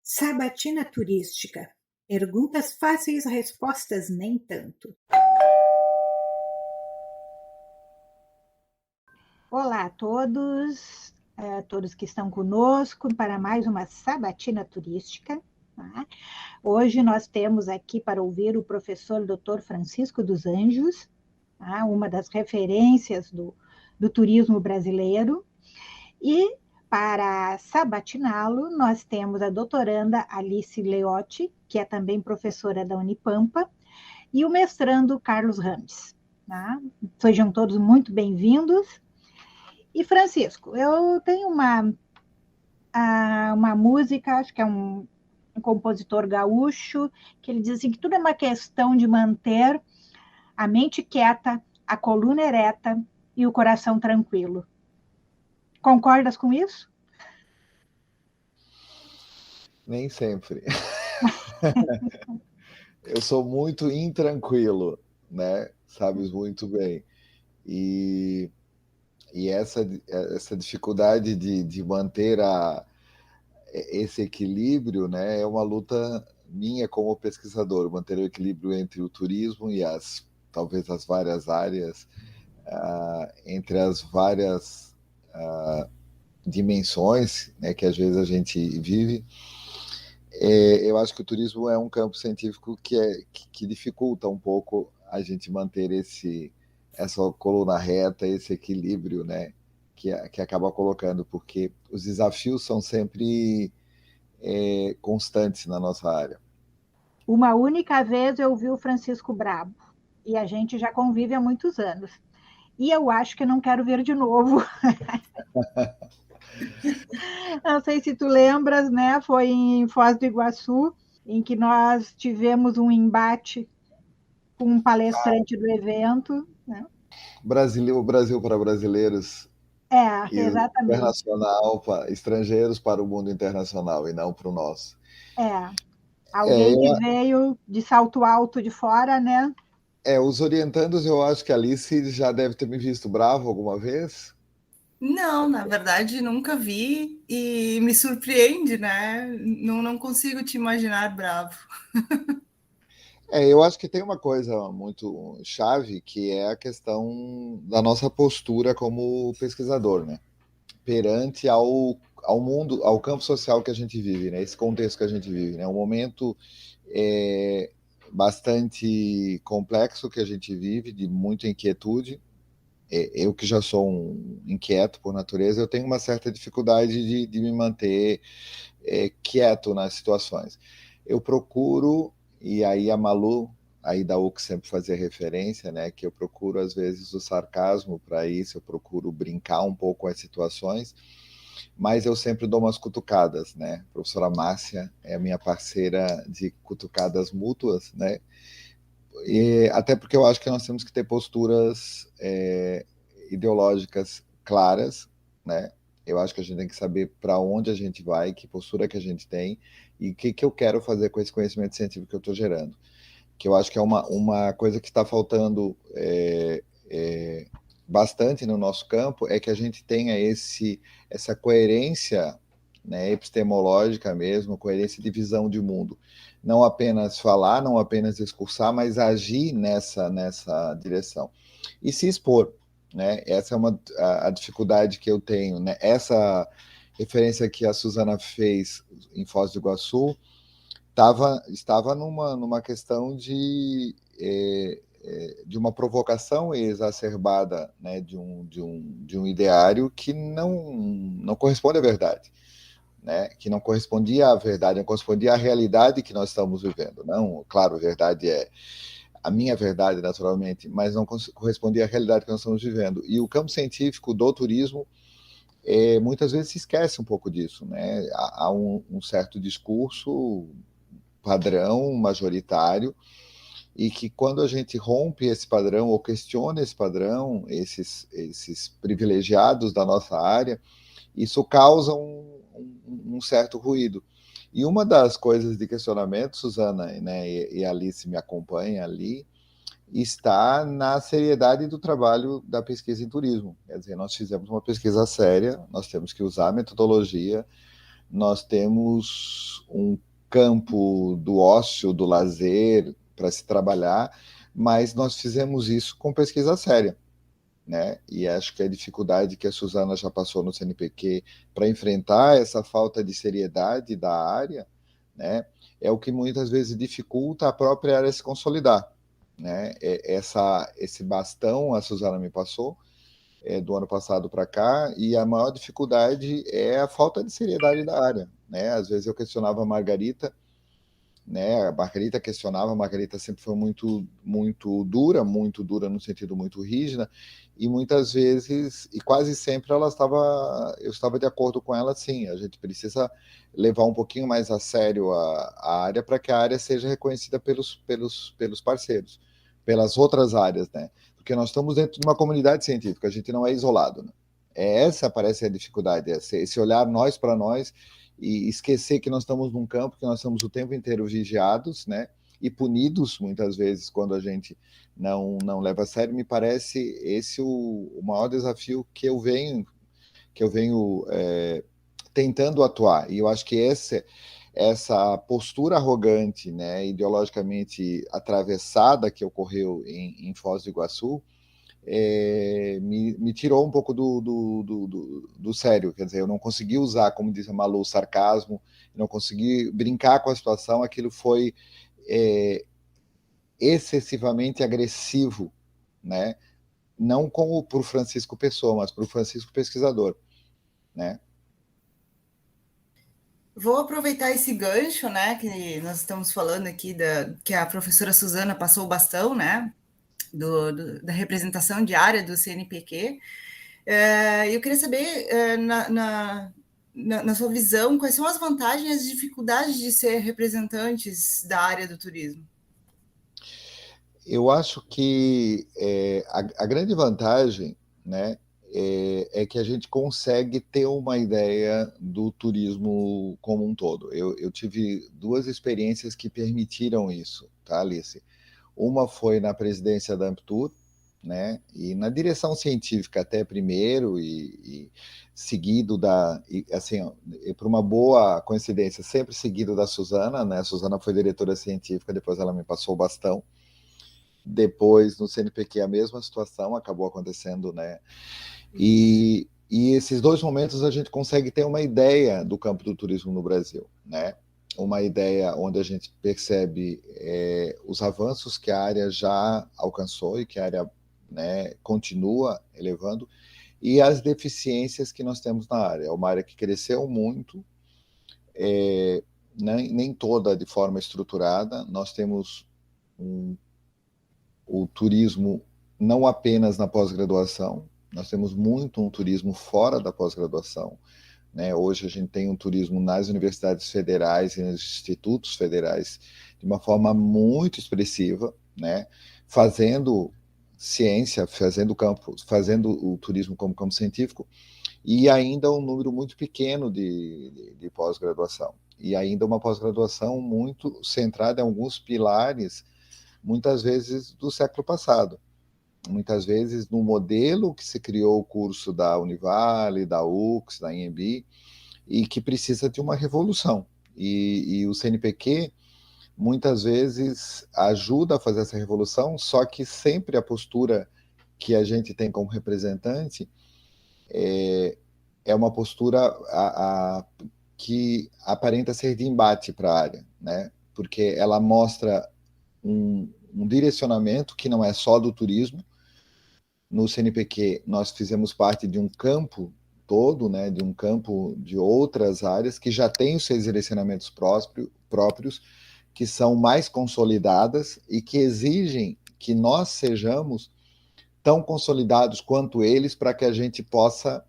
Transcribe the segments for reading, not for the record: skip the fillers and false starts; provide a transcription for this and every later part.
Sabatina turística. Perguntas fáceis, respostas nem tanto. Olá a todos, todos que estão conosco para mais uma Sabatina turística. Tá? Hoje nós temos aqui para ouvir o professor Dr. Francisco dos Anjos, tá? Uma das referências do turismo brasileiro. E para sabatiná-lo, nós temos a doutoranda Alice Leotti, que é também professora da Unipampa, e o mestrando Carlos Rames. Tá? Sejam todos muito bem-vindos. E, Francisco, eu tenho uma música, acho que é um compositor gaúcho, que ele diz assim, que tudo é uma questão de manter a mente quieta, a coluna ereta e o coração tranquilo. Concordas com isso? Nem sempre. Eu sou muito intranquilo, né? Sabes muito bem. E essa dificuldade de manter esse equilíbrio, né, é uma luta minha como pesquisador, manter o equilíbrio entre o turismo e talvez as várias áreas, entre as várias dimensões, né, que às vezes a gente vive. Eu acho que o turismo é um campo científico que dificulta um pouco a gente manter essa coluna reta, esse equilíbrio, né, que acaba colocando, porque os desafios são sempre constantes na nossa área. Uma única vez eu vi o Francisco brabo, e a gente já convive há muitos anos. E eu acho que não quero ver de novo. Não sei se tu lembras, né? Foi em Foz do Iguaçu, em que nós tivemos um embate com um palestrante do evento. Né? O Brasil para brasileiros e Exatamente. internacional, estrangeiros para o mundo internacional e não para o nosso. Alguém que veio de salto alto de fora, né? Os orientandos, eu acho que a Alice já deve ter me visto bravo alguma vez. Não, na verdade nunca vi e me surpreende, né? Não consigo te imaginar bravo. Eu acho que tem uma coisa muito chave, que é a questão da nossa postura como pesquisador, né? Perante ao mundo, ao campo social que a gente vive, né? Esse contexto que a gente vive, né? Um momento bastante complexo que a gente vive, de muita inquietude. Eu que já sou um inquieto por natureza, eu tenho uma certa dificuldade de me manter quieto nas situações. Eu procuro, e aí a Malu, aí da UC sempre fazia referência, né, que eu procuro às vezes o sarcasmo para isso, eu procuro brincar um pouco com as situações, mas eu sempre dou umas cutucadas, né? A professora Márcia é a minha parceira de cutucadas mútuas, né? Até porque eu acho que nós temos que ter posturas ideológicas claras, né? Eu acho que a gente tem que saber para onde a gente vai, que postura que a gente tem e o que eu quero fazer com esse conhecimento científico que eu estou gerando. Que eu acho que é uma coisa que está faltando bastante no nosso campo, é que a gente tenha essa coerência, né, epistemológica mesmo, coerência de visão de mundo. Não apenas falar, não apenas discursar, mas agir nessa direção. E se expor. Né? Essa é a dificuldade que eu tenho. Né? Essa referência que a Suzana fez em Foz do Iguaçu estava numa questão de uma provocação exacerbada, né? de um ideário que não corresponde à verdade. Né, que não correspondia à verdade, não correspondia à realidade que nós estamos vivendo. Não, claro, a verdade é a minha verdade, naturalmente, mas não correspondia à realidade que nós estamos vivendo. E o campo científico do turismo muitas vezes se esquece um pouco disso. Né? Há um certo discurso padrão, majoritário, e que quando a gente rompe esse padrão ou questiona esse padrão, esses privilegiados da nossa área, isso causa um certo ruído. E uma das coisas de questionamento, Suzana, né, e a Alice me acompanha ali, está na seriedade do trabalho da pesquisa em turismo. Quer dizer, nós fizemos uma pesquisa séria, nós temos que usar a metodologia, nós temos um campo do ócio, do lazer para se trabalhar, mas nós fizemos isso com pesquisa séria, né? E acho que a dificuldade que a Suzana já passou no CNPq para enfrentar essa falta de seriedade da área, né, é o que muitas vezes dificulta a própria área se consolidar, né? Esse bastão a Suzana me passou do ano passado para cá, e a maior dificuldade é a falta de seriedade da área, né? Às vezes eu questionava a Margarita, né? A Margarita questionava, a Margarita sempre foi muito dura no sentido muito rígida, e muitas vezes, e quase sempre eu estava de acordo com ela, sim, a gente precisa levar um pouquinho mais a sério a área para que a área seja reconhecida pelos parceiros, pelas outras áreas, né? Porque nós estamos dentro de uma comunidade científica, a gente não é isolado, né? Essa parece a dificuldade, esse olhar nós para nós e esquecer que nós estamos num campo, que nós estamos o tempo inteiro vigiados, né? E punidos muitas vezes quando a gente não leva a sério. Me parece esse o maior desafio que eu venho tentando atuar. E eu acho que essa postura arrogante, né, ideologicamente atravessada que ocorreu em Foz do Iguaçu, me tirou um pouco do sério. Quer dizer, eu não consegui usar, como diz a Malu, sarcasmo, não consegui brincar com a situação, aquilo foi excessivamente agressivo, né? Não como para o Francisco Pessoa, mas para o Francisco pesquisador, né? Vou aproveitar esse gancho, né, que nós estamos falando aqui, que a professora Suzana passou o bastão, né, da representação diária do CNPq. Eu queria saber, na sua visão, quais são as vantagens e as dificuldades de ser representantes da área do turismo? Eu acho que a grande vantagem, né, é que a gente consegue ter uma ideia do turismo como um todo. Eu tive duas experiências que permitiram isso, tá, Alice? Uma foi na presidência da Amptur, né, e na direção científica até primeiro, e seguido assim, por uma boa coincidência, sempre seguido da Suzana, né? A Suzana foi diretora científica, depois ela me passou o bastão. Depois, no CNPq, a mesma situação acabou acontecendo, né? E esses dois momentos a gente consegue ter uma ideia do campo do turismo no Brasil, né? Uma ideia onde a gente percebe os avanços que a área já alcançou e que a área, né, continua elevando, e as deficiências que nós temos na área. É uma área que cresceu muito, nem toda de forma estruturada. Nós temos o turismo não apenas na pós-graduação, nós temos muito um turismo fora da pós-graduação, né? Hoje a gente tem um turismo nas universidades federais e nos institutos federais de uma forma muito expressiva, né? Fazendo ciência, fazendo o turismo como campo científico, e ainda um número muito pequeno de pós-graduação. E ainda uma pós-graduação muito centrada em alguns pilares, muitas vezes do século passado. Muitas vezes no modelo que se criou o curso da Univale, da UX, da INB, e que precisa de uma revolução. E o CNPq muitas vezes ajuda a fazer essa revolução, só que sempre a postura que a gente tem como representante é uma postura que aparenta ser de embate para a área, né? Porque ela mostra um direcionamento que não é só do turismo. No CNPq, nós fizemos parte de um campo todo, né, de um campo de outras áreas que já têm os seus direcionamentos próprios, que são mais consolidadas e que exigem que nós sejamos tão consolidados quanto eles para que a gente possa,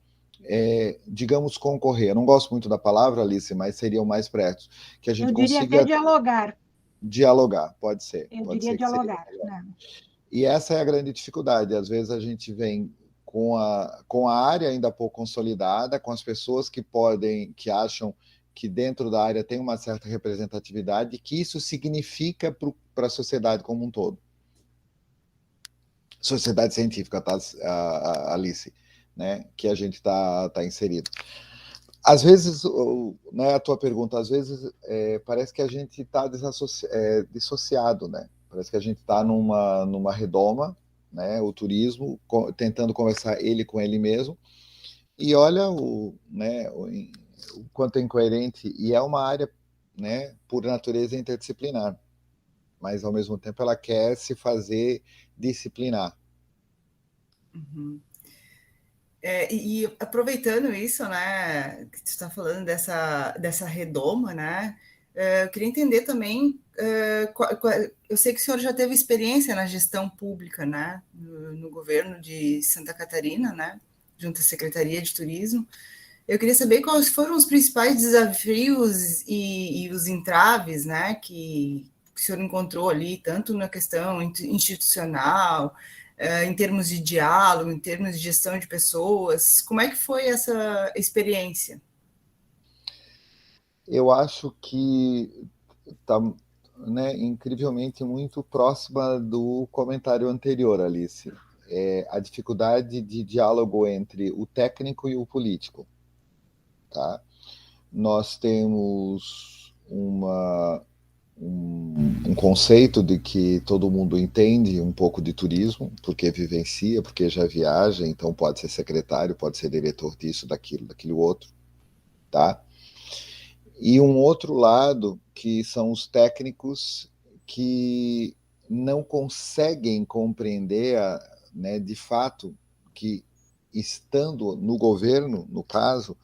digamos, concorrer. Eu não gosto muito da palavra, Alice, mas seria o mais perto. Que a gente Eu diria consiga até dialogar. Dialogar, pode ser. Eu Pode diria ser que seria. dialogar. Né? E essa é a grande dificuldade. Às vezes a gente vem com a área ainda pouco consolidada, com as pessoas que acham que dentro da área tem uma certa representatividade, que isso significa para a sociedade como um todo. sociedade científica, tá, Alice, né, que a gente está inserido. Às vezes, né, a tua pergunta, às vezes parece que a gente está dissociado, né? Parece que a gente está numa redoma, né, o turismo, tentando conversar ele com ele mesmo, e olha né, o quanto é incoerente, e é uma área, né, por natureza interdisciplinar, mas ao mesmo tempo ela quer se fazer disciplinar. Uhum. E aproveitando isso, né, que tu está falando dessa redoma, né, eu queria entender também, eu sei que o senhor já teve experiência na gestão pública, né, no governo de Santa Catarina, né, junto à Secretaria de Turismo. Eu queria saber quais foram os principais desafios e os entraves, né, que o senhor encontrou ali, tanto na questão institucional, em termos de diálogo, em termos de gestão de pessoas. Como é que foi essa experiência? Eu acho que está, né, incrivelmente muito próxima do comentário anterior, Alice. A dificuldade de diálogo entre o técnico e o político. Tá? Nós temos um conceito de que todo mundo entende um pouco de turismo, porque vivencia, porque já viaja, então pode ser secretário, pode ser diretor disso, daquilo outro, tá? E um outro lado, que são os técnicos que não conseguem compreender, né, de fato, que estando no governo, no caso,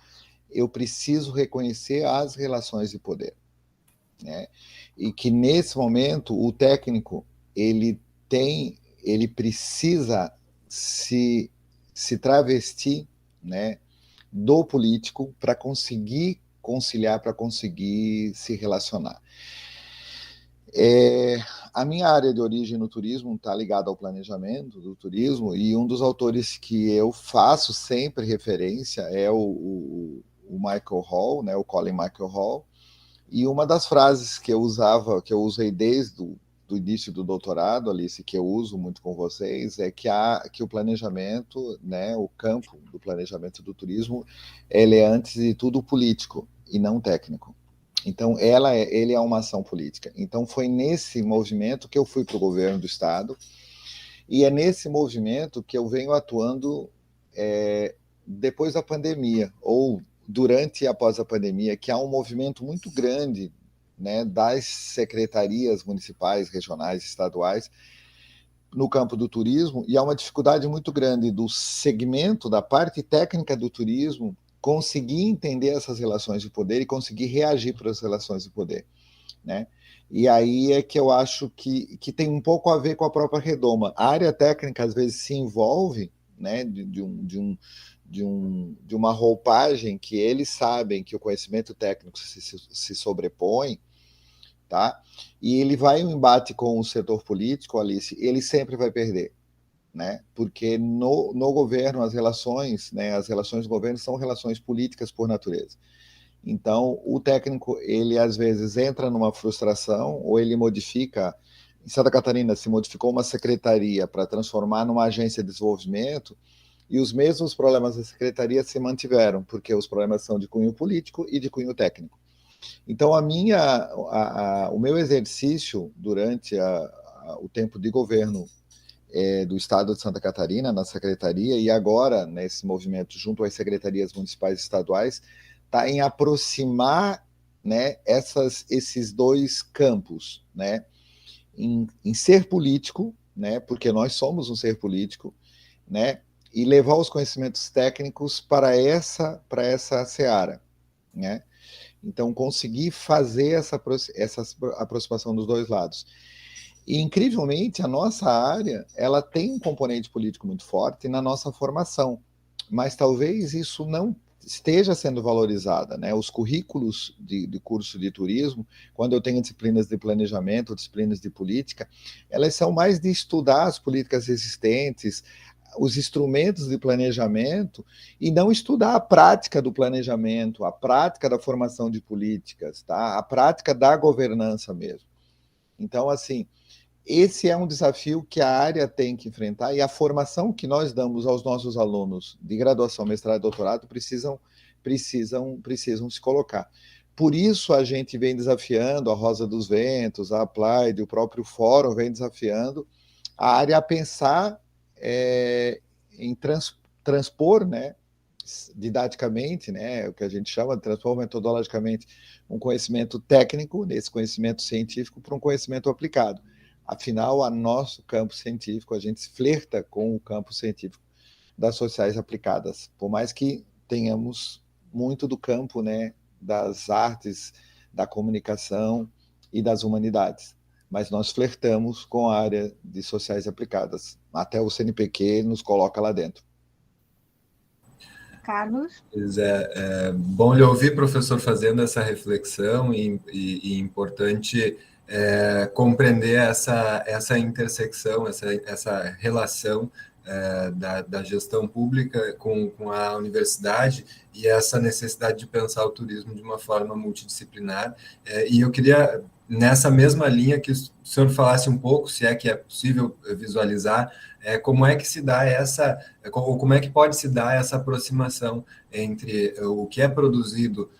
eu preciso reconhecer as relações de poder, né? E que nesse momento o técnico ele precisa se travestir, né, do político para conseguir conciliar, para conseguir se relacionar. A minha área de origem no turismo está ligada ao planejamento do turismo, e um dos autores que eu faço sempre referência é o Michael Hall, né, o Colin Michael Hall, e uma das frases que eu usei desde do início do doutorado, Alice, que eu uso muito com vocês, é que o planejamento, né, o campo do planejamento do turismo, ele é antes de tudo político e não técnico. Então, ele é uma ação política. Então, foi nesse movimento que eu fui para o governo do estado, e é nesse movimento que eu venho atuando depois da pandemia, ou durante e após a pandemia, que há um movimento muito grande, né, das secretarias municipais, regionais, estaduais, no campo do turismo, e há uma dificuldade muito grande do segmento, da parte técnica do turismo, conseguir entender essas relações de poder e conseguir reagir para as relações de poder, né? E aí é que eu acho que tem um pouco a ver com a própria redoma. A área técnica, às vezes, se envolve, né, de uma roupagem que eles sabem que o conhecimento técnico se sobrepõe, tá? E ele vai em embate com o setor político, Alice, ele sempre vai perder, né? Porque no governo as relações do governo são relações políticas por natureza. Então, o técnico, ele às vezes entra numa frustração, ou ele modifica. Em Santa Catarina se modificou uma secretaria para transformar numa agência de desenvolvimento, e os mesmos problemas da secretaria se mantiveram, porque os problemas são de cunho político e de cunho técnico. Então, o meu exercício durante o tempo de governo do Estado de Santa Catarina, na secretaria, e agora nesse movimento junto às secretarias municipais e estaduais, está em aproximar, né, esses dois campos, né, em ser político, né, porque nós somos um ser político, né, e levar os conhecimentos técnicos para essa seara, né? Então, conseguir fazer essa aproximação dos dois lados. E, incrivelmente, a nossa área, ela tem um componente político muito forte na nossa formação, mas talvez isso não esteja sendo valorizada, né? Os currículos de curso de turismo, quando eu tenho disciplinas de planejamento, disciplinas de política, elas são mais de estudar as políticas existentes, os instrumentos de planejamento, e não estudar a prática do planejamento, a prática da formação de políticas, tá? A prática da governança mesmo. Então, assim, esse é um desafio que a área tem que enfrentar, e a formação que nós damos aos nossos alunos de graduação, mestrado e doutorado precisam se colocar. Por isso a gente vem desafiando, a Rosa dos Ventos, a Applied, o próprio Fórum vem desafiando a área a pensar em transpor, né, didaticamente, né, o que a gente chama de transpor metodologicamente um conhecimento técnico, nesse conhecimento científico, para um conhecimento aplicado. Afinal, a nosso campo científico, a gente flerta com o campo científico das sociais aplicadas, por mais que tenhamos muito do campo, né, das artes, da comunicação e das humanidades, mas nós flertamos com a área de sociais aplicadas. Até o CNPq nos coloca lá dentro. Carlos? É bom lhe ouvir, professor, fazendo essa reflexão e importante compreender essa intersecção, essa relação da gestão pública com a universidade e essa necessidade de pensar o turismo de uma forma multidisciplinar. E eu queria, nessa mesma linha, que o senhor falasse um pouco, se é que é possível visualizar, como é que se dá como é que pode se dar essa aproximação entre o que é produzido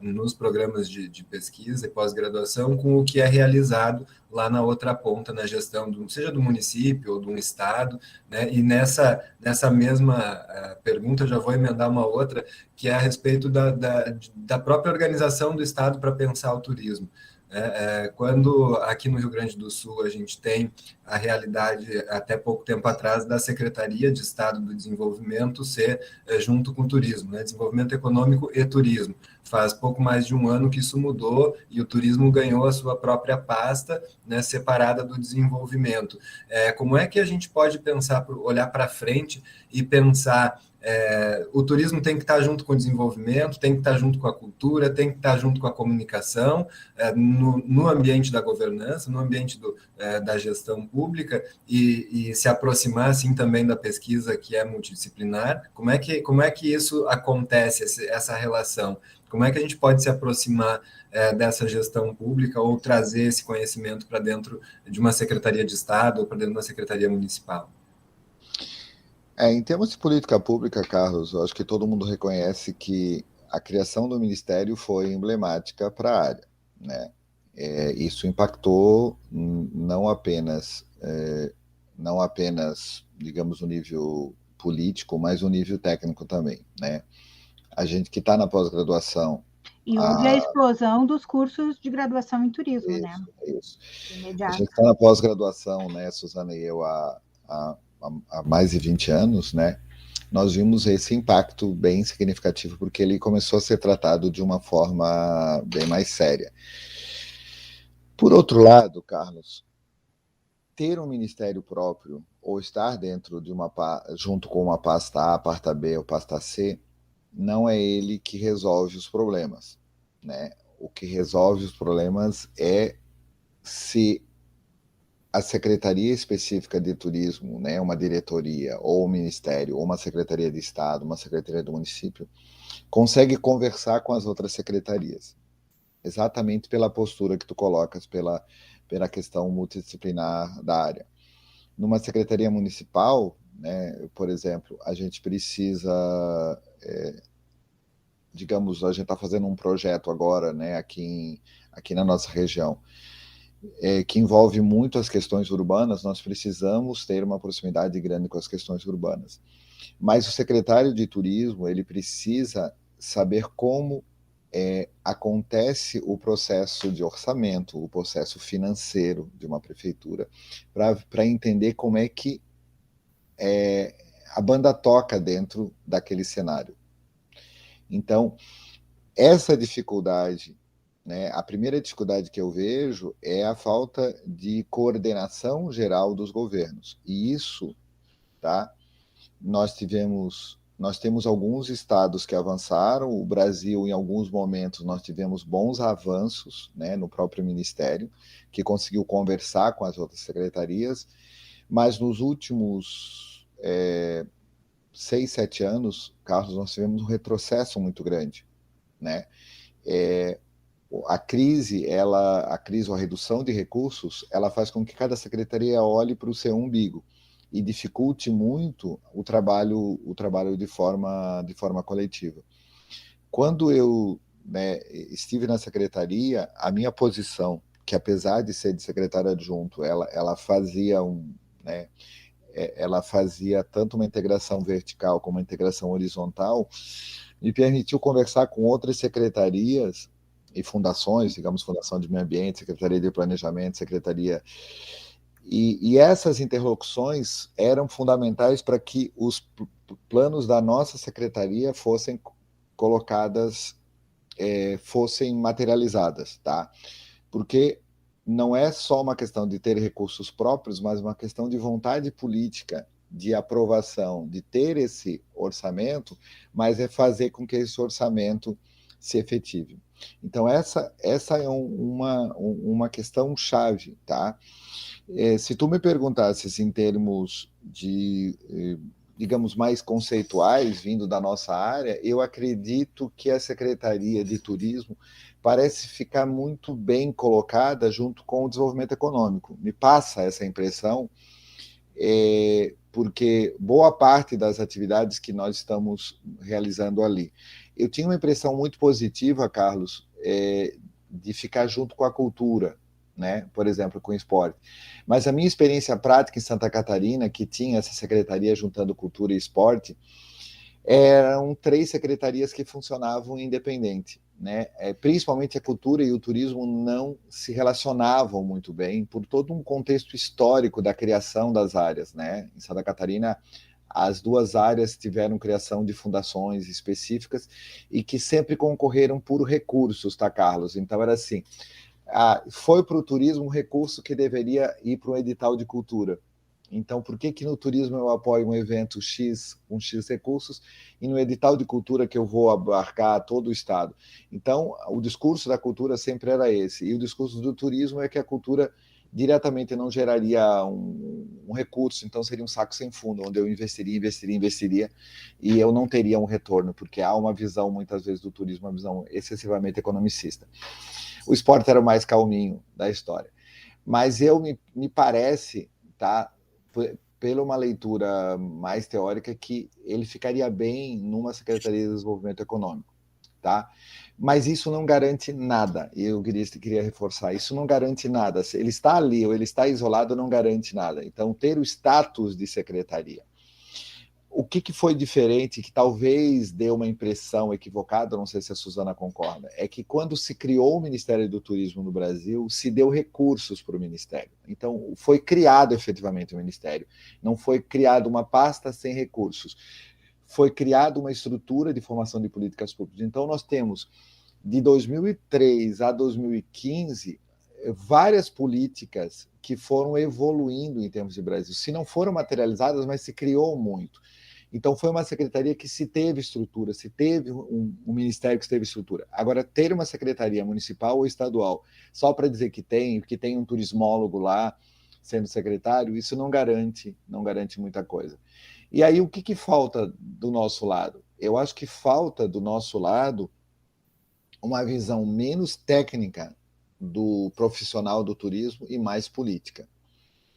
nos programas de pesquisa e pós-graduação com o que é realizado lá na outra ponta, na gestão, seja do município ou de um estado, né? E nessa mesma pergunta, já vou emendar uma outra, que é a respeito da própria organização do estado para pensar o turismo. Quando aqui no Rio Grande do Sul a gente tem a realidade, até pouco tempo atrás, da Secretaria de Estado do Desenvolvimento ser junto com o turismo, né? Desenvolvimento econômico e turismo. Faz pouco mais de um ano que isso mudou e o turismo ganhou a sua própria pasta, né, separada do desenvolvimento. Como é que a gente pode pensar, olhar para frente e pensar o turismo tem que estar junto com o desenvolvimento, tem que estar junto com a cultura, tem que estar junto com a comunicação, no ambiente da governança, no ambiente da gestão pública e se aproximar, assim, também da pesquisa que é multidisciplinar. Como é que isso acontece, essa relação? Como é que a gente pode se aproximar dessa gestão pública ou trazer esse conhecimento para dentro de uma secretaria de Estado ou para dentro de uma secretaria municipal? Em termos de política pública, Carlos, eu acho que todo mundo reconhece que a criação do Ministério foi emblemática para a área, né? Isso impactou não apenas, digamos, o nível político, mas o nível técnico também, né? A gente que está na pós-graduação... E houve a explosão dos cursos de graduação em turismo, isso, né? Isso. Imediato. A gente está na pós-graduação, né, Suzana e eu, há mais de 20 anos, né? Nós vimos esse impacto bem significativo, porque ele começou a ser tratado de uma forma bem mais séria. Por outro lado, Carlos, ter um ministério próprio, ou estar dentro de junto com uma pasta A, pasta B ou pasta C, não é ele que resolve os problemas, né? O que resolve os problemas é se a Secretaria Específica de Turismo, né, uma diretoria, ou um ministério, ou uma Secretaria de Estado, uma Secretaria do município, consegue conversar com as outras secretarias, exatamente pela postura que tu colocas, pela questão multidisciplinar da área. Numa Secretaria Municipal, né, por exemplo, a gente precisa... digamos, a gente está fazendo um projeto agora, né, aqui na nossa região, que envolve muito as questões urbanas. Nós precisamos ter uma proximidade grande com as questões urbanas. Mas o secretário de turismo, ele precisa saber como acontece o processo de orçamento, o processo financeiro de uma prefeitura, para entender como é que a banda toca dentro daquele cenário. Então, essa dificuldade, né, a primeira dificuldade que eu vejo é a falta de coordenação geral dos governos. E isso, tá? Nós temos alguns estados que avançaram, o Brasil, em alguns momentos, nós tivemos bons avanços, né, no próprio Ministério, que conseguiu conversar com as outras secretarias, mas nos últimos 6, 7 anos, Carlos, nós tivemos um retrocesso muito grande, né? a crise ou a redução de recursos, ela faz com que cada secretaria olhe para o seu umbigo e dificulte muito o trabalho de forma coletiva. Quando eu, né, estive na secretaria, a minha posição, que apesar de ser de secretário adjunto, ela fazia né, ela fazia tanto uma integração vertical como uma integração horizontal, me permitiu conversar com outras secretarias e fundações, digamos, Fundação de Meio Ambiente, Secretaria de Planejamento, Secretaria... E essas interlocuções eram fundamentais para que os planos da nossa secretaria fossem colocadas, fossem materializadas, tá? Porque não é só uma questão de ter recursos próprios, mas uma questão de vontade política, de aprovação, de ter esse orçamento, mas é fazer com que esse orçamento se efetive. Então, essa é uma questão chave, tá? Se tu me perguntasses em termos de, digamos, mais conceituais, vindo da nossa área, eu acredito que a Secretaria de Turismo parece ficar muito bem colocada junto com o desenvolvimento econômico. Me passa essa impressão, porque boa parte das atividades que nós estamos realizando ali. Eu tinha uma impressão muito positiva, Carlos, de ficar junto com a cultura, né? Por exemplo, com o esporte. Mas a minha experiência prática em Santa Catarina, que tinha essa secretaria juntando cultura e esporte, eram 3 secretarias que funcionavam independente, né? Principalmente a cultura e o turismo não se relacionavam muito bem por todo um contexto histórico da criação das áreas, né? Em Santa Catarina, as 2 áreas tiveram criação de fundações específicas e que sempre concorreram por recursos, tá, Carlos? Então era assim, foi para o turismo um recurso que deveria ir para um edital de cultura. Então, por que no turismo eu apoio um evento X com X recursos e no edital de cultura que eu vou abarcar todo o estado? Então, o discurso da cultura sempre era esse. E o discurso do turismo é que a cultura diretamente não geraria um recurso, então seria um saco sem fundo, onde eu investiria, e eu não teria um retorno, porque há uma visão, muitas vezes, do turismo, uma visão excessivamente economicista. O esporte era o mais calminho da história. Mas me parece, tá, pela uma leitura mais teórica, que ele ficaria bem numa Secretaria de Desenvolvimento Econômico, tá? Mas isso não garante nada, e eu queria reforçar, isso não garante nada. Se ele está ali ou ele está isolado, não garante nada. Então, ter o status de secretaria. O que foi diferente, que talvez dê uma impressão equivocada, não sei se a Suzana concorda, é que quando se criou o Ministério do Turismo no Brasil, se deu recursos para o Ministério. Então, foi criado efetivamente o Ministério. Não foi criada uma pasta sem recursos. Foi criada uma estrutura de formação de políticas públicas. Então, nós temos, de 2003 a 2015, várias políticas que foram evoluindo em termos de Brasil. Se não foram materializadas, mas se criou muito. Então, foi uma secretaria que se teve estrutura, se teve um ministério que teve estrutura. Agora, ter uma secretaria municipal ou estadual só para dizer que tem um turismólogo lá sendo secretário, isso não garante muita coisa. E aí, o que falta do nosso lado? Eu acho que falta do nosso lado uma visão menos técnica do profissional do turismo e mais política.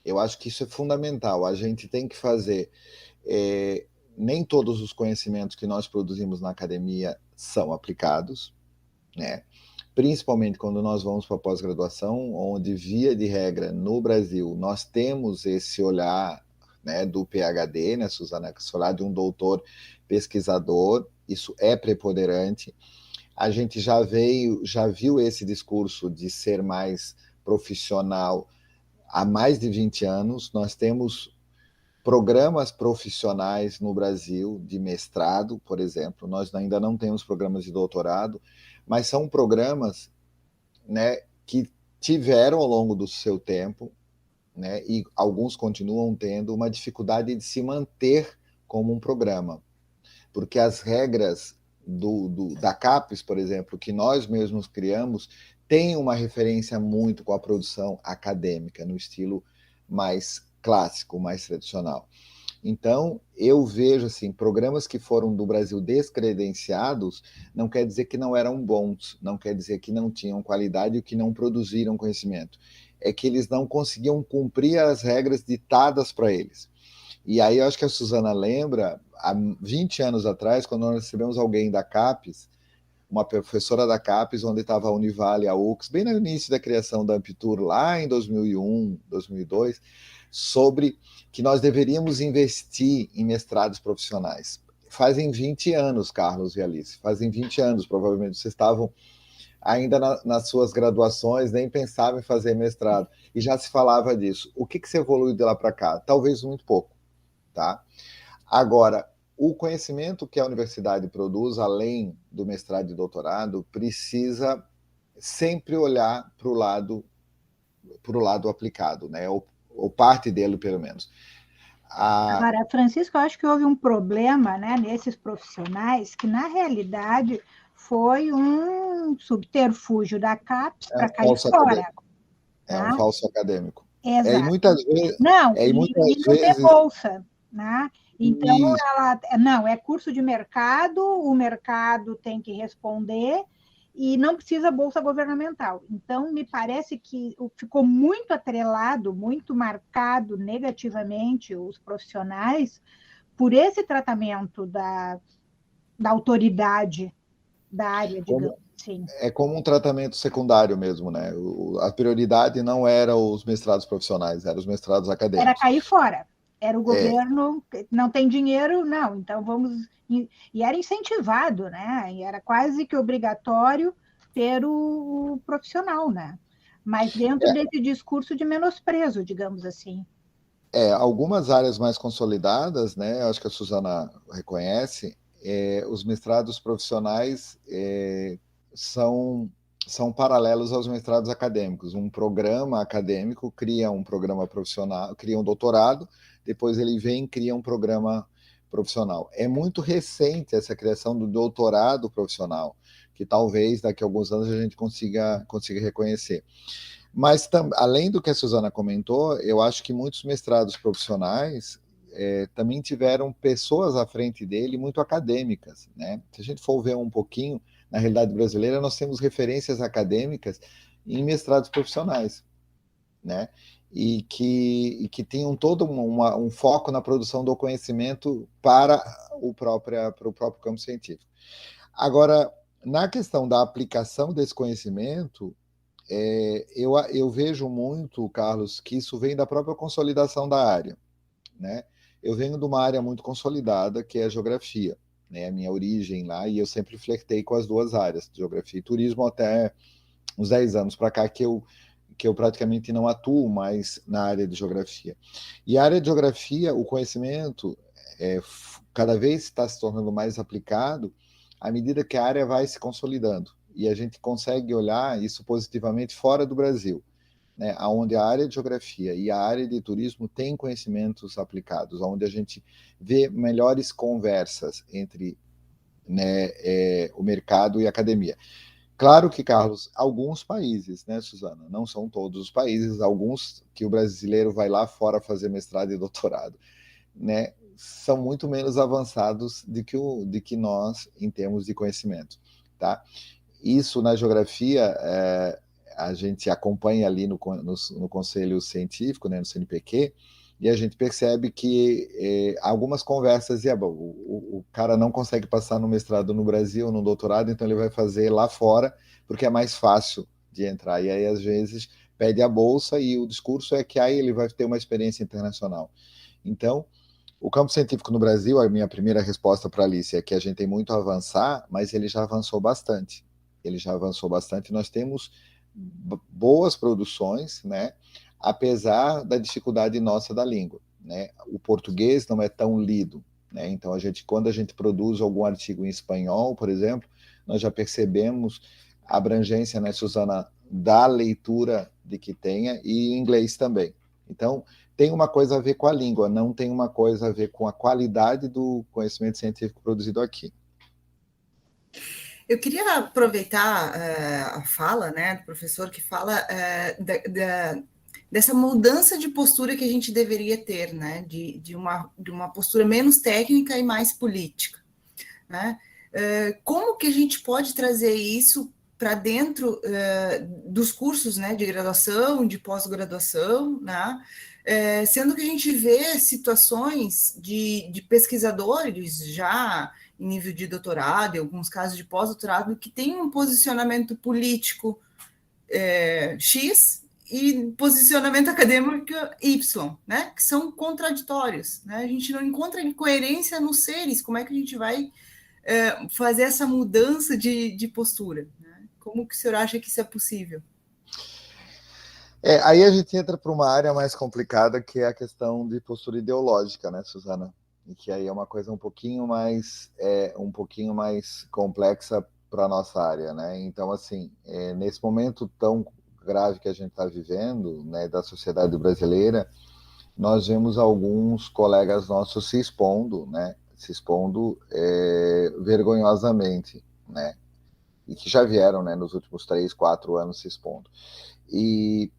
Eu acho que isso é fundamental. A gente tem que fazer... nem todos os conhecimentos que nós produzimos na academia são aplicados, né? Principalmente quando nós vamos para a pós-graduação, onde, via de regra, no Brasil, nós temos esse olhar, né, do PhD, né, Suzana, esse olhar de um doutor pesquisador, isso é preponderante. A gente já viu esse discurso de ser mais profissional há mais de 20 anos. Nós temos programas profissionais no Brasil de mestrado, por exemplo. Nós ainda não temos programas de doutorado, mas são programas, né, que tiveram ao longo do seu tempo, né, e alguns continuam tendo uma dificuldade de se manter como um programa, porque as regras da CAPES, por exemplo, que nós mesmos criamos, têm uma referência muito com a produção acadêmica, no estilo mais clássico, mais tradicional. Então, eu vejo assim, programas que foram do Brasil descredenciados, não quer dizer que não eram bons, não quer dizer que não tinham qualidade ou que não produziram conhecimento. É que eles não conseguiam cumprir as regras ditadas para eles. E aí eu acho que a Suzana lembra, há 20 anos atrás, quando nós recebemos alguém da CAPES, uma professora da CAPES, onde estava a Univale, a UX, bem no início da criação da Ampitur, lá em 2001, 2002, sobre que nós deveríamos investir em mestrados profissionais. Fazem 20 anos, Carlos e Alice, fazem 20 anos, provavelmente vocês estavam ainda nas suas graduações, nem pensavam em fazer mestrado, e já se falava disso. O que se evoluiu de lá para cá? Talvez muito pouco, tá? Agora, o conhecimento que a universidade produz, além do mestrado e doutorado, precisa sempre olhar para o lado aplicado, né? Ou parte dele, pelo menos. Agora, Francisco, eu acho que houve um problema, né, nesses profissionais, que na realidade foi um subterfúgio da CAPES para cair fora. É um falso acadêmico. Exato. E muitas vezes. Não, e não ter bolsa, né? Então, não, é curso de mercado, o mercado tem que responder e não precisa bolsa governamental. Então, me parece que ficou muito atrelado, muito marcado negativamente os profissionais por esse tratamento da autoridade da área, digamos assim. É como um tratamento secundário mesmo, né? A prioridade não era os mestrados profissionais, eram os mestrados acadêmicos. Era cair fora. Era o governo, não tem dinheiro, não, então vamos... E era incentivado, né? E era quase que obrigatório ter o profissional, né? Mas dentro desse discurso de menosprezo, digamos assim. Algumas áreas mais consolidadas, né? Acho que a Suzana reconhece, os mestrados profissionais são paralelos aos mestrados acadêmicos. Um programa acadêmico cria um programa profissional, cria um doutorado, depois ele vem e cria um programa profissional. É muito recente essa criação do doutorado profissional, que talvez daqui a alguns anos a gente consiga reconhecer. Mas, além do que a Suzana comentou, eu acho que muitos mestrados profissionais também tiveram pessoas à frente dele muito acadêmicas, né? Se a gente for ver um pouquinho, na realidade brasileira, nós temos referências acadêmicas em mestrados profissionais, né? E que tenham todo um foco na produção do conhecimento para o próprio campo científico. Agora, na questão da aplicação desse conhecimento, eu vejo muito, Carlos, que isso vem da própria consolidação da área, né? Eu venho de uma área muito consolidada, que é a geografia, né? A minha origem lá, e eu sempre flertei com as duas áreas, geografia e turismo, até uns 10 anos para cá, que eu praticamente não atuo mais na área de geografia. E a área de geografia, o conhecimento, cada vez está se tornando mais aplicado à medida que a área vai se consolidando. E a gente consegue olhar isso positivamente fora do Brasil, né, onde a área de geografia e a área de turismo têm conhecimentos aplicados, onde a gente vê melhores conversas entre, né, o mercado e a academia. Claro que, Carlos, alguns países, né, Suzana, não são todos os países, alguns que o brasileiro vai lá fora fazer mestrado e doutorado, né, são muito menos avançados do que nós em termos de conhecimento, tá? Isso na geografia, a gente acompanha ali no Conselho Científico, né, no CNPq, e a gente percebe que algumas conversas, o cara não consegue passar no mestrado no Brasil, no doutorado, então ele vai fazer lá fora, porque é mais fácil de entrar. E aí, às vezes, pede a bolsa e o discurso é que aí ele vai ter uma experiência internacional. Então, o campo científico no Brasil, a minha primeira resposta para a Alice é que a gente tem muito a avançar, mas ele já avançou bastante. Nós temos boas produções, né? Apesar da dificuldade nossa da língua, né? O português não é tão lido, né? Então, quando a gente produz algum artigo em espanhol, por exemplo, nós já percebemos a abrangência, né, Suzana, da leitura de que tenha, e em inglês também. Então, tem uma coisa a ver com a língua, não tem uma coisa a ver com a qualidade do conhecimento científico produzido aqui. Eu queria aproveitar a fala, né, do professor que fala dessa mudança de postura que a gente deveria ter, né? De uma postura menos técnica e mais política, né? Como que a gente pode trazer isso para dentro dos cursos, né, de graduação, de pós-graduação, né? Sendo que a gente vê situações de pesquisadores já em nível de doutorado, em alguns casos de pós-doutorado, que tem um posicionamento político X e posicionamento acadêmico Y, né? Que são contraditórios, né? A gente não encontra coerência nos seres. Como é que a gente vai fazer essa mudança de postura? Né? Como que o senhor acha que isso é possível? Aí a gente entra para uma área mais complicada, que é a questão de postura ideológica, né, Suzana? E que aí é uma coisa um pouquinho mais complexa para a nossa área, né? Então, assim, nesse momento tão grave que a gente está vivendo, né, da sociedade brasileira, nós vemos alguns colegas nossos se expondo, né? Se expondo vergonhosamente, né? E que já vieram, né, nos últimos 3, 4 anos se expondo. E